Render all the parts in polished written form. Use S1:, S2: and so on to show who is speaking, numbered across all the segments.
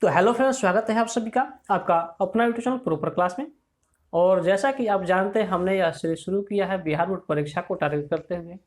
S1: तो hello friends, स्वागत है आप सभी का आपका अपना यूट्यूब चैनल प्रॉपर क्लास में। और जैसा कि आप जानते हैं, हमने यह सीरीज शुरू किया है बिहार बोर्ड परीक्षा को टारगेट करते हुए।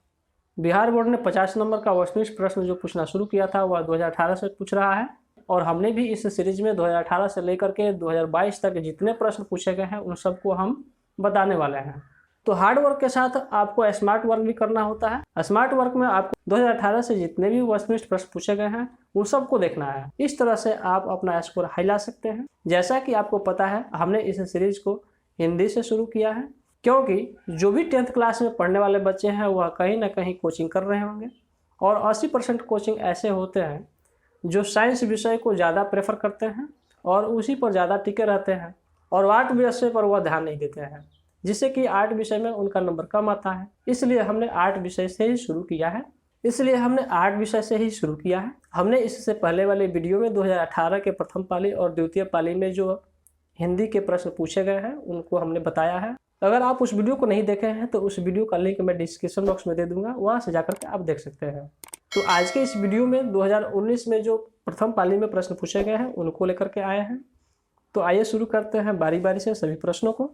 S1: बिहार बोर्ड ने 50 नंबर का वस्तुनिष्ठ प्रश्न जो पूछना शुरू किया था वह 2018 से पूछ रहा है। और हमने भी इस सीरीज में 2018 से लेकर के 2022 तक जितने प्रश्न पूछे गए हैं उन सबको हम बताने वाले हैं। तो हार्ड वर्क के साथ आपको स्मार्ट वर्क भी करना होता है। स्मार्ट वर्क में आपको 2018 से जितने भी वस्तुनिष्ठ प्रश्न पूछे गए हैं उन सबको देखना है। इस तरह से आप अपना स्कोर हाई ला सकते हैं। जैसा कि आपको पता है, हमने इस सीरीज को हिंदी से शुरू किया है, क्योंकि जो भी 10th क्लास में पढ़ने वाले बच्चे हैं वह कहीं ना कहीं कोचिंग कर रहे होंगे। और 80% कोचिंग ऐसे होते हैं जो साइंस विषय को ज़्यादा प्रेफर करते हैं और उसी पर ज़्यादा टिके रहते हैं, और आर्ट विषय पर वह ध्यान नहीं देते हैं, जिससे कि आर्ट विषय में उनका नंबर कम आता है। इसलिए हमने आर्ट विषय से ही शुरू किया है। हमने इससे पहले वाले वीडियो में 2018 के प्रथम पाली और द्वितीय पाली में जो हिंदी के प्रश्न पूछे गए हैं उनको हमने बताया है। अगर आप उस वीडियो को नहीं देखे हैं तो उस वीडियो का लिंक मैं डिस्क्रिप्शन बॉक्स में दे दूंगा, वहां से जाकर के आप देख सकते हैं। तो आज के इस वीडियो में 2019 में जो प्रथम पाली में प्रश्न पूछे गए हैं उनको लेकर के आए हैं। तो आइए शुरू करते हैं बारी बारी से सभी प्रश्नों को।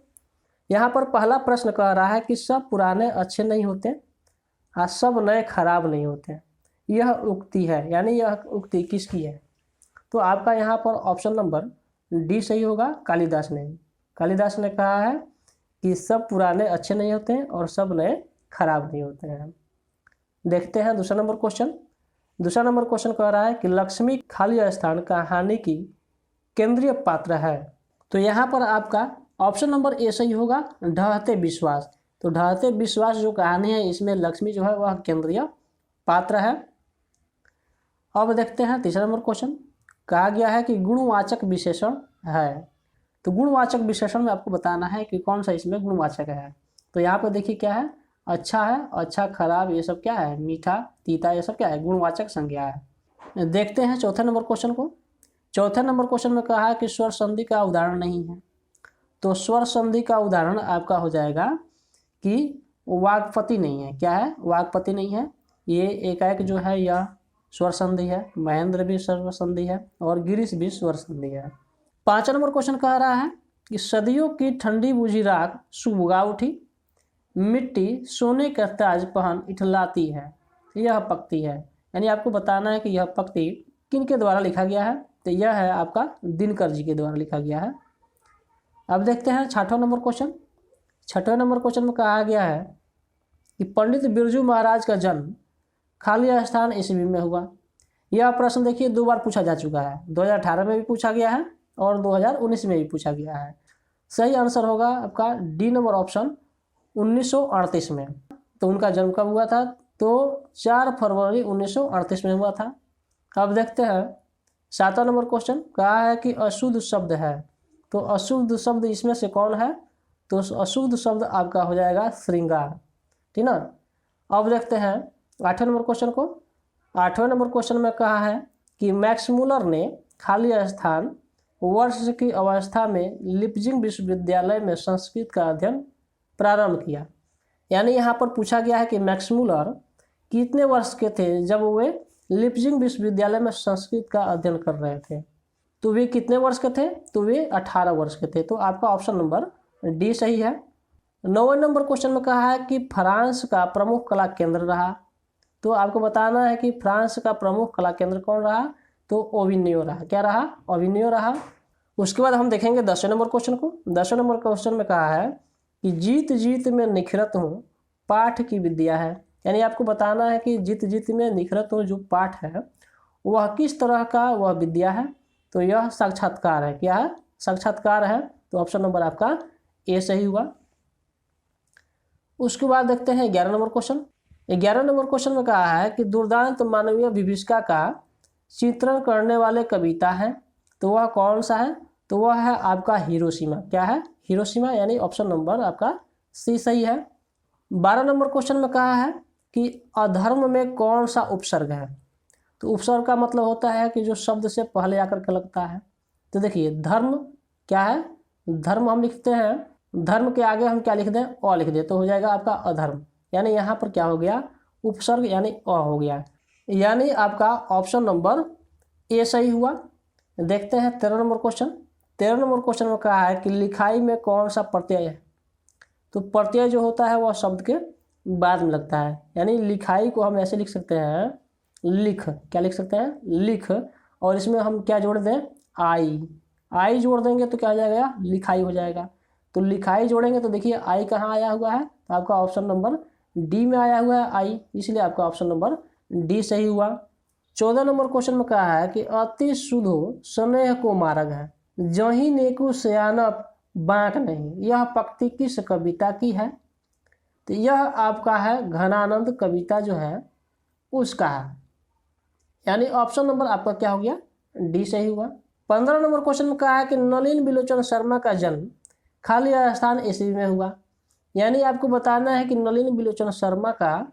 S1: यहाँ पर पहला प्रश्न कह रहा है कि सब पुराने अच्छे नहीं होते और सब नए खराब नहीं होते। यह उक्ति है, यानी यह उक्ति किसकी है? तो आपका यहाँ पर ऑप्शन नंबर डी सही होगा, कालिदास ने। कालिदास ने कहा है कि सब पुराने अच्छे नहीं होते और सब नए खराब नहीं होते हैं। देखते हैं दूसरा नंबर क्वेश्चन। दूसरा नंबर क्वेश्चन कह रहा है कि लक्ष्मी खाली स्थान कहानी की केंद्रीय पात्र है। तो यहाँ पर आपका ऑप्शन नंबर ए सही होगा, ढहते विश्वास। तो ढहते विश्वास जो कहानी है इसमें लक्ष्मी जो है वह केंद्रीय पात्र है। अब देखते हैं तीसरा नंबर क्वेश्चन। कहा गया है कि गुणवाचक विशेषण है। तो गुणवाचक विशेषण में आपको बताना है कि कौन सा इसमें गुणवाचक है। तो यहाँ पर देखिए क्या है, अच्छा है, अच्छा, खराब, ये सब क्या है, मीठा, तीता, ये सब क्या है, गुणवाचक संज्ञा है। देखते हैं चौथे नंबर क्वेश्चन को। चौथे नंबर क्वेश्चन में कहा है कि स्वर संधि का उदाहरण नहीं है। तो स्वर संधि का उदाहरण आपका हो जाएगा कि वाक्पति नहीं है। क्या है? वाक्पति नहीं है। ये एकाएक जो है यह स्वर संधि है, महेंद्र भी स्वर संधि है और गिरीश भी स्वर संधि है। पांचवा नंबर क्वेश्चन कह रहा है कि सदियों की ठंडी बुझी राख सुबुगा उठी, मिट्टी सोने का ताज पहन इठलाती है। यह पंक्ति है, यानी आपको बताना है कि यह पंक्ति किन के द्वारा लिखा गया है। तो यह है आपका दिनकर जी के द्वारा लिखा गया है। अब देखते हैं छठवां नंबर क्वेश्चन। छठवें नंबर क्वेश्चन में कहा गया है कि पंडित बिरजू महाराज का जन्म खाली स्थान ईस्वी में हुआ। यह प्रश्न देखिए 2 बार पूछा जा चुका है, 2018 में भी पूछा गया है और 2019 में भी पूछा गया है। सही आंसर होगा आपका डी नंबर ऑप्शन 1938 में। तो उनका जन्म कब हुआ था? तो 4 फरवरी 1938 में हुआ था। अब देखते हैं 7वां नंबर क्वेश्चन। कहा है कि अशुद्ध शब्द है। तो अशुद्ध शब्द इसमें से कौन है? तो अशुद्ध शब्द आपका हो जाएगा श्रृंगार, ठीक ना। अब देखते हैं 8वें नंबर क्वेश्चन को। 8वें नंबर क्वेश्चन में कहा है कि मैक्स मुलर ने खाली स्थान वर्ष की अवस्था में लिप्जिंग विश्वविद्यालय में संस्कृत का अध्ययन प्रारंभ किया। यानी यहाँ पर पूछा गया है कि मैक्स मुलर कितने वर्ष के थे जब वे लिप्जिंग विश्वविद्यालय में संस्कृत का अध्ययन कर रहे थे। तो वे कितने वर्ष के थे? तो वे 18 वर्ष के थे। तो आपका ऑप्शन नंबर डी सही है। 9वें नंबर क्वेश्चन में कहा है कि फ्रांस का प्रमुख कला केंद्र रहा। तो आपको बताना है कि फ्रांस का प्रमुख कला केंद्र कौन रहा? तो ओविन्यो रहा। क्या रहा? ओविन्यो रहा। उसके बाद हम देखेंगे 10वें नंबर क्वेश्चन को। 10वें नंबर क्वेश्चन में कहा है कि जीत जीत में निखरत हूँ पाठ की विद्या है। यानी आपको बताना है कि जीत जीत में निखरत हूँ जो पाठ है वह किस तरह का वह विद्या है। तो यह साक्षात्कार है। क्या है? साक्षात्कार है। तो ऑप्शन नंबर आपका ए सही हुआ। उसके बाद देखते हैं 11 नंबर क्वेश्चन। 11 नंबर क्वेश्चन में कहा है कि दुर्दांत मानवीय विभीषिका का चित्रण करने वाले कविता है। तो वह कौन सा है? तो वह है आपका हिरोशिमा। क्या है? हिरोशिमा, यानी ऑप्शन नंबर आपका सी सही है। 12 नंबर क्वेश्चन में कहा है कि अधर्म में कौन सा उपसर्ग है। तो उपसर्ग का मतलब होता है कि जो शब्द से पहले आकर के लगता है। तो देखिए धर्म क्या है? धर्म हम लिखते हैं, धर्म के आगे हम क्या लिख दें? अ लिख दें, तो हो जाएगा आपका अधर्म। यानी यहाँ पर क्या हो गया? उपसर्ग यानी अ हो गया। यानी आपका ऑप्शन नंबर ए सही हुआ। देखते हैं 13 नंबर क्वेश्चन। 13 नंबर क्वेश्चन में कहा है कि लिखाई में कौन सा प्रत्यय है। तो प्रत्यय जो होता है वह शब्द के बाद में लगता है, यानी लिखाई को हम ऐसे लिख सकते हैं लिख, क्या लिख सकते हैं लिख, और इसमें हम क्या जोड़ दें आई जोड़ देंगे तो क्या हो जाएगा लिखाई हो जाएगा। तो लिखाई जोड़ेंगे तो देखिए आई कहाँ आया हुआ है, तो आपका ऑप्शन नंबर डी में आया हुआ है आई, इसलिए आपका ऑप्शन नंबर डी सही हुआ। 14 नंबर क्वेश्चन में कहा है कि अति सुधो स्नेह को मार्ग है, जही नेकु सयानप बांक नहीं, यह पंक्ति किस कविता की है। तो यह आपका है घनानंद कविता जो है उसका है, यानी ऑप्शन नंबर आपका क्या हो गया डी सही हुआ। 15 नंबर क्वेश्चन में कहा है कि नलिन बिलोचन शर्मा का जन्म खाली स्थान ईस्वी में हुआ, यानी आपको बताना है कि नलिन बिलोचन शर्मा का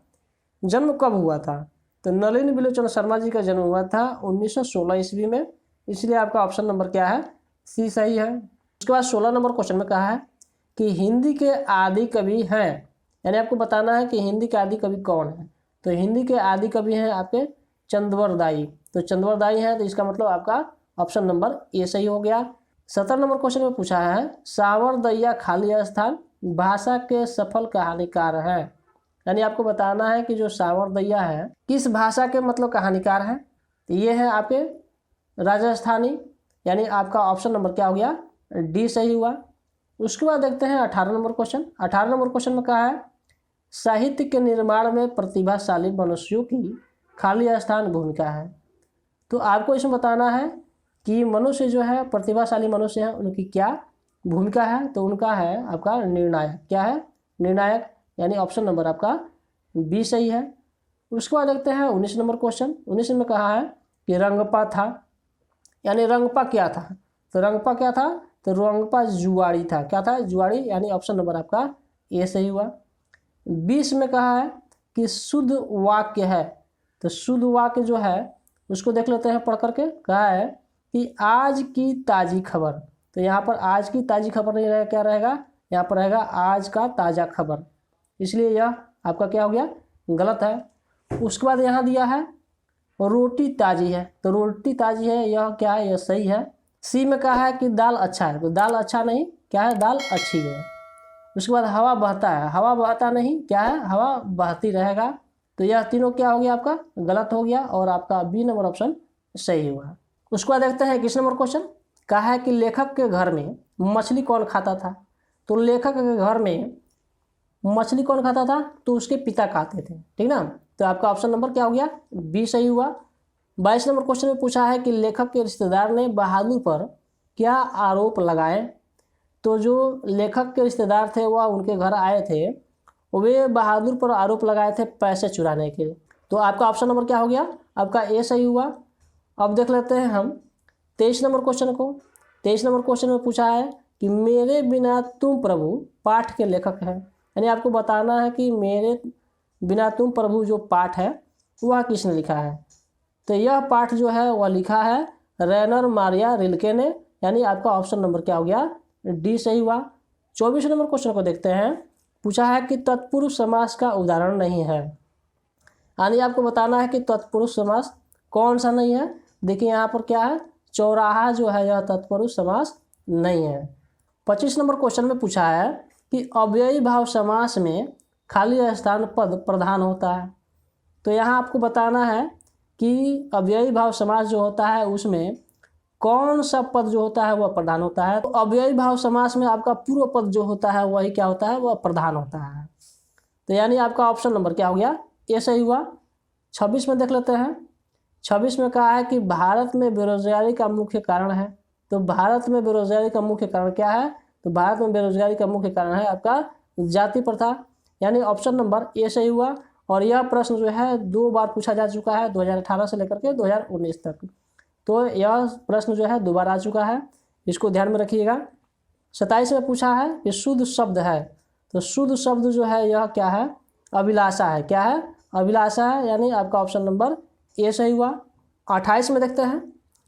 S1: जन्म कब हुआ था। तो नलिन बिलोचन शर्मा जी का जन्म हुआ था 1916 ईस्वी में, इसलिए आपका ऑप्शन नंबर क्या है सी सही है। उसके बाद 16 नंबर क्वेश्चन में कहा है कि हिंदी के आदि कवि हैं, यानी आपको बताना है कि हिंदी के आदि कवि कौन है। तो हिंदी के आदि कवि हैं आपके चंद्रवरदाई, तो चंद्रवरदाई है, तो इसका मतलब आपका ऑप्शन नंबर ए सही हो गया। 17 नंबर क्वेश्चन में पूछा है सावरदैया खाली स्थान भाषा के सफल कहानीकार है, यानी आपको बताना है कि जो सावरदैया है किस भाषा के मतलब कहानीकार है। तो ये है आपके राजस्थानी, यानी आपका ऑप्शन नंबर क्या हो गया डी सही हुआ। उसके बाद देखते हैं 18 नंबर क्वेश्चन। 18 नंबर क्वेश्चन में कहा है साहित्य के निर्माण में प्रतिभाशाली मनुष्यों की खाली स्थान भूमिका है। तो आपको इसमें बताना है कि मनुष्य जो है प्रतिभाशाली मनुष्य है उनकी क्या भूमिका है। तो उनका है आपका निर्णायक, क्या है निर्णायक, यानी ऑप्शन नंबर आपका बी सही है। उसके बाद देखते हैं 19 नंबर क्वेश्चन। 19 में कहा है कि रंगपा था, यानी रंगपा क्या था। तो रंगपा क्या था, तो रंगपा जुआड़ी था, क्या था जुआड़ी, यानी ऑप्शन नंबर आपका ए सही हुआ। 20 में कहा है कि शुद्ध वाक्य है। तो शुद्ध वाक्य जो है उसको देख लेते हैं पढ़ करके। कहा है कि आज की ताज़ी खबर, तो यहाँ पर आज की ताज़ी खबर नहीं रहेगा, क्या रहेगा यहाँ पर रहेगा आज का ताज़ा खबर, इसलिए यह आपका क्या हो गया गलत है। उसके बाद यहाँ दिया है रोटी ताज़ी है, तो रोटी ताज़ी है यह क्या है यह सही है। सी में कहा है कि दाल अच्छा है, तो दाल अच्छा नहीं, क्या है दाल अच्छी है। उसके बाद हवा बहता है, हवा बहता नहीं, क्या है हवा बहती रहेगा। तो यह तीनों क्या हो गया आपका गलत हो गया, और आपका बी नंबर ऑप्शन सही हुआ। उसके बाद देखते हैं 21 नंबर क्वेश्चन। कहा है कि लेखक के घर में मछली कौन खाता था। तो लेखक के घर में मछली कौन खाता था, तो उसके पिता खाते थे, ठीक ना। तो आपका ऑप्शन नंबर क्या हो गया बी सही हुआ। 22 नंबर क्वेश्चन में पूछा है कि लेखक के रिश्तेदार ने बहादुर पर क्या आरोप लगाए। तो जो लेखक के रिश्तेदार थे वह उनके घर आए थे, वे बहादुर पर आरोप लगाए थे पैसे चुराने के। तो आपका ऑप्शन नंबर क्या हो गया आपका ए सही हुआ। अब देख लेते हैं हम 23 नंबर क्वेश्चन को। 23 नंबर क्वेश्चन में पूछा है कि मेरे बिना तुम प्रभु पाठ के लेखक हैं, यानी आपको बताना है कि मेरे बिना तुम प्रभु जो पाठ है वह किसने लिखा है। तो यह पाठ जो है वह लिखा है रेनर मारिया रिल्के ने, यानी आपका ऑप्शन नंबर क्या हो गया डी सही हुआ। 24 नंबर क्वेश्चन को देखते हैं। पूछा है कि तत्पुरुष समास का उदाहरण नहीं है, यानी आपको बताना है कि तत्पुरुष समास कौन सा नहीं है। देखिए यहाँ पर क्या है चौराहा जो है यह तत्पुरुष समास नहीं है। 25 नंबर क्वेश्चन में पूछा है कि अव्ययी भाव समास में खाली स्थान पद प्रधान होता है। तो यहाँ आपको बताना है कि अव्ययी भाव समास जो होता है उसमें कौन सा पद जो होता है वह प्रधान होता है। तो अव्ययी भाव समास में आपका पूर्व पद जो होता है वही क्या होता है वह प्रधान होता है। तो यानी आपका ऑप्शन नंबर क्या हो गया ये सही हुआ। 26 में देख लेते हैं। 26 में कहा है कि भारत में बेरोजगारी का मुख्य कारण है। तो भारत में बेरोजगारी का मुख्य कारण क्या है, तो भारत में बेरोजगारी का मुख्य कारण है आपका जाति प्रथा, यानी ऑप्शन नंबर ए सही हुआ। और यह प्रश्न जो है 2 बार पूछा जा चुका है 2018 से लेकर के 2019 तक। तो यह प्रश्न जो है 2 बार आ चुका है, इसको ध्यान में रखिएगा। 27 में पूछा है कि शुद्ध शब्द है। तो शुद्ध शब्द जो है यह क्या है अभिलाषा है, क्या है अभिलाषा है, यानी आपका ऑप्शन नंबर ए सही हुआ। 28 में देखते हैं।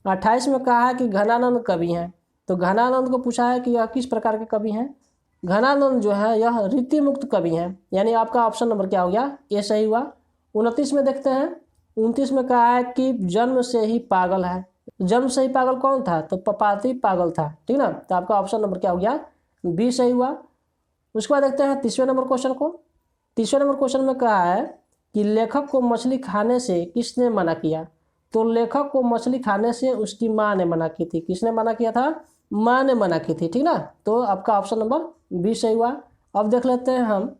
S1: 28 में कहा है कि घनानंद कवि हैं। तो घनानंद को पूछा है कि यह किस प्रकार के कवि हैं। घनानंद जो है यह रीति मुक्त कवि हैं, यानी आपका ऑप्शन नंबर क्या हो गया ए सही हुआ। 29 में देखते हैं। 29 में कहा है कि जन्म से ही पागल है, जन्म से ही पागल कौन था? तो पपाती पागल था, ठीक ना। तो आपका ऑप्शन नंबर क्या हो गया? बी सही हुआ। उसके बाद देखते हैं तीसरे नंबर क्वेश्चन को। तीसरे नंबर क्वेश्चन में कहा है कि लेखक को मछली खाने से किसने मना किया? तो लेखक को मछली खाने से उसकी माँ ने मना की थी। किसने मना किया था? माँ ने मना की थी, ठीक ना। तो आपका ऑप्शन नंबर बी सही हुआ। अब देख लेते हैं हम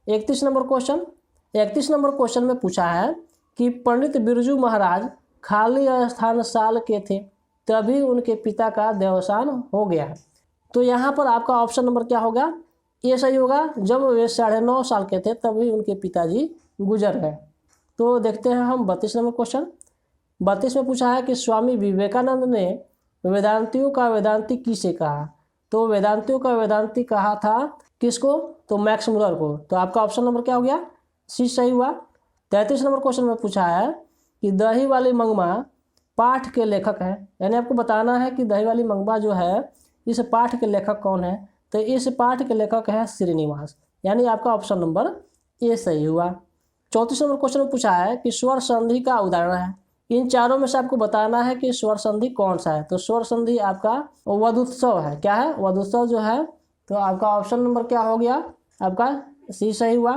S1: 31 नंबर क्वेश्चन। 31 नंबर क्वेश्चन में पूछा है कि पंडित बिरजू महाराज खाली स्थान साल के थे, तभी उनके पिता का देवसान हो गया। तो यहाँ पर आपका ऑप्शन नंबर क्या होगा? ये सही होगा। जब वे 9.5 साल के थे तभी उनके पिताजी गुजर गए। तो देखते हैं हम 32 नंबर क्वेश्चन। 32 में पूछा है कि स्वामी विवेकानंद ने वेदांतियों का वेदांती किसे कहा? तो वेदांतियों का वेदांती कहा था किसको? तो मैक्स मुलर को। तो आपका ऑप्शन नंबर क्या हो गया? सी सही हुआ। 33 नंबर क्वेश्चन में पूछा है कि दही वाली मंगमा पाठ के लेखक है, यानी आपको बताना है कि दही वाली मंगमा जो है इस पाठ के लेखक कौन है? तो इस पाठ के लेखक है श्रीनिवास, यानी आपका ऑप्शन नंबर ए सही हुआ। 34 नंबर क्वेश्चन में पूछा है कि स्वर संधि का उदाहरण है। इन चारों में से आपको बताना है कि स्वर संधि कौन सा है। तो स्वर संधि आपका वधुत्सव है। क्या है? वधुत्सव जो है। तो आपका ऑप्शन नंबर क्या हो गया? आपका सी सही हुआ।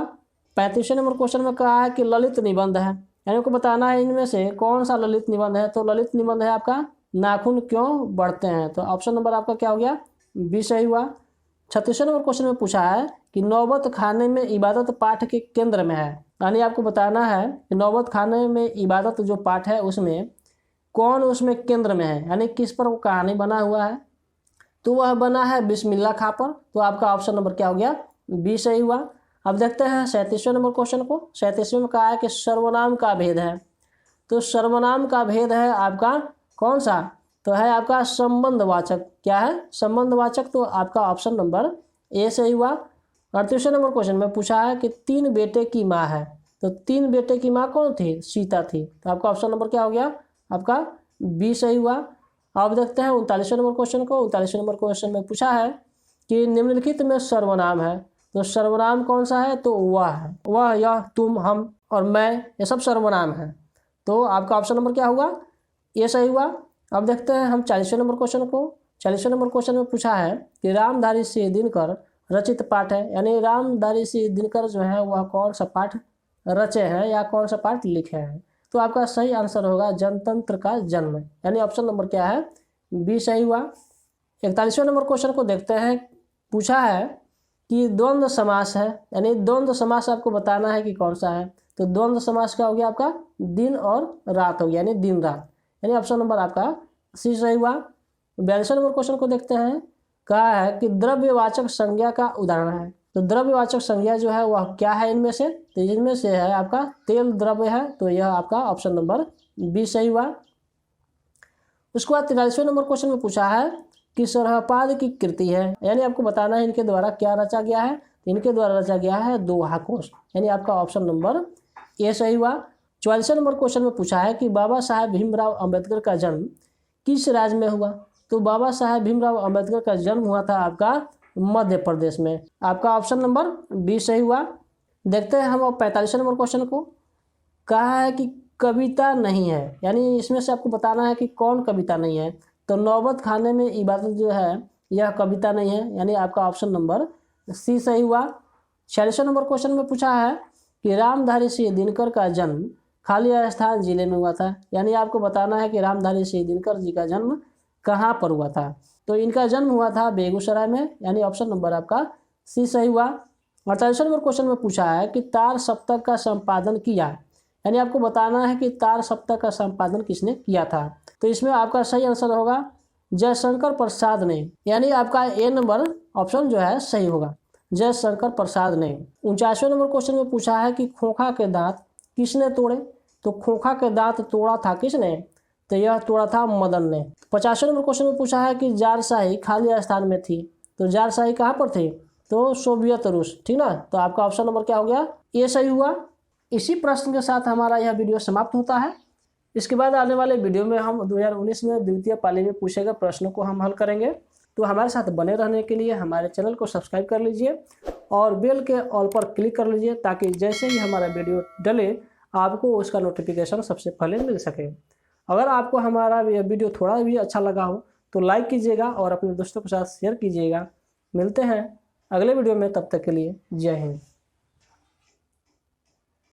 S1: 35वें नंबर क्वेश्चन में कहा है कि ललित निबंध है, यानी आपको बताना है इनमें से कौन सा ललित निबंध है। तो ललित निबंध है आपका नाखून क्यों बढ़ते हैं। तो ऑप्शन नंबर आपका क्या हो गया? बी सही हुआ। 36वें नंबर क्वेश्चन में पूछा है कि नौबत खाने में इबादत पाठ के केंद्र में है, यानी आपको बताना है कि नौबत खाने में इबादत जो पाठ है उसमें कौन उसमें केंद्र में है, यानी किस पर वो कहानी बना हुआ है। तो वह बना है बिस्मिल्लाह खां पर। तो आपका ऑप्शन नंबर क्या हो गया? बी सही हुआ। अब देखते हैं 37वें नंबर क्वेश्चन को। 37वें में कहा है कि सर्वनाम का भेद है। तो सर्वनाम का भेद है आपका कौन सा? तो है आपका संबंधवाचक। क्या है? संबंधवाचक। तो आपका ऑप्शन नंबर ए सही हुआ। 38वें नंबर क्वेश्चन में पूछा है कि 3 बेटे की माँ है। तो 3 बेटे की माँ कौन थी? सीता थी। तो आपका ऑप्शन नंबर क्या हो गया? आपका बी सही हुआ। अब देखते हैं 39वें नंबर क्वेश्चन को। 39वें नंबर क्वेश्चन में पूछा है कि निम्नलिखित में सर्वनाम है। तो सर्वनाम कौन सा है? तो वह है। वह, यह, तुम, हम और मैं, ये सब सर्वनाम है। तो आपका ऑप्शन नंबर क्या हुआ? ये सही हुआ। अब देखते हैं हम 40वें नंबर क्वेश्चन को। 40वें नंबर क्वेश्चन में पूछा है कि रामधारी सिंह दिनकर रचित पाठ है, यानी रामधारी सिंह दिनकर जो है वह कौन सा पाठ रचे हैं या कौन सा पाठ लिखे हैं। तो आपका सही आंसर होगा जनतंत्र का जन्म, यानी ऑप्शन नंबर क्या है? बी सही हुआ। 41वें नंबर क्वेश्चन को देखते हैं। पूछा है कि द्वंद्व समास है, यानी द्वंद्व समास आपको बताना है कि कौन सा है। तो द्वंद्व समास क्या हो गया आपका? दिन और रात हो गया, यानी दिन रात, यानी ऑप्शन नंबर आपका सी सही हुआ। 42वें नंबर क्वेश्चन को देखते हैं। कहा है कि द्रव्यवाचक संज्ञा का उदाहरण है। तो द्रव्यवाचक संज्ञा जो है वह क्या है इनमें से? तो इनमें से है आपका तेल द्रव्य है। तो यह आपका ऑप्शन नंबर बी सही हुआ। उसके बाद 43वें नंबर क्वेश्चन में पूछा है कि सरहपाद की कृति है, यानी आपको बताना है इनके द्वारा क्या रचा गया है। इनके द्वारा रचा गया है दोहा कोश, यानी आपका ऑप्शन नंबर ए सही हुआ। 44वें नंबर क्वेश्चन में पूछा है कि बाबा साहेब भीमराव अंबेडकर का जन्म किस राज्य में हुआ। तो बाबा साहेब भीमराव अंबेडकर का जन्म हुआ था आपका मध्य प्रदेश में। आपका ऑप्शन नंबर बी सही हुआ। देखते हैं हम 45वें नंबर क्वेश्चन को। कहा है कि कविता नहीं है, यानी इसमें से आपको बताना है कि कौन कविता नहीं है। तो नौबत खाने में इबादत जो है यह कविता नहीं है, यानी आपका ऑप्शन नंबर सी सही हुआ। 46वें नंबर क्वेश्चन में पूछा है कि रामधारी सिंह दिनकर का जन्म खाली स्थान जिले में हुआ था, यानी आपको बताना है कि रामधारी सिंह दिनकर जी का जन्म कहाँ पर हुआ था। तो इनका जन्म हुआ था बेगूसराय में, यानी ऑप्शन नंबर आपका सी सही हुआ। 48वें नंबर क्वेश्चन में पूछा है कि तार सप्तक का संपादन किया, यानी आपको बताना है कि तार सप्तक का संपादन किसने किया था। तो इसमें आपका सही आंसर होगा जयशंकर प्रसाद ने, यानी आपका ए नंबर ऑप्शन जो है सही होगा, जयशंकर प्रसाद ने। 49वें नंबर क्वेश्चन में पूछा है कि खोखा के दांत किसने तोड़े। तो खोखा के दांत तोड़ा था किसने? तो यह तोड़ा था मदन ने। 50वें नंबर क्वेश्चन में पूछा है कि जारशाही खाली स्थान में थी। तो जारशाही कहाँ पर थी? तो सोवियत रूस, ठीक ना। तो आपका ऑप्शन नंबर क्या हो गया? ये सही हुआ। इसी प्रश्न के साथ हमारा यह वीडियो समाप्त होता है। इसके बाद आने वाले वीडियो में हम 2019 में द्वितीय पाली में पूछे गए प्रश्नों को हम हल करेंगे। तो हमारे साथ बने रहने के लिए हमारे चैनल को सब्सक्राइब कर लीजिए और बेल के ऑल पर क्लिक कर लीजिए, ताकि जैसे ही हमारा वीडियो डले आपको उसका नोटिफिकेशन सबसे पहले मिल सके। अगर आपको हमारा यह वीडियो थोड़ा भी अच्छा लगा हो तो लाइक कीजिएगा और अपने दोस्तों के साथ शेयर कीजिएगा। मिलते हैं अगले वीडियो में, तब तक के लिए जय हिंद।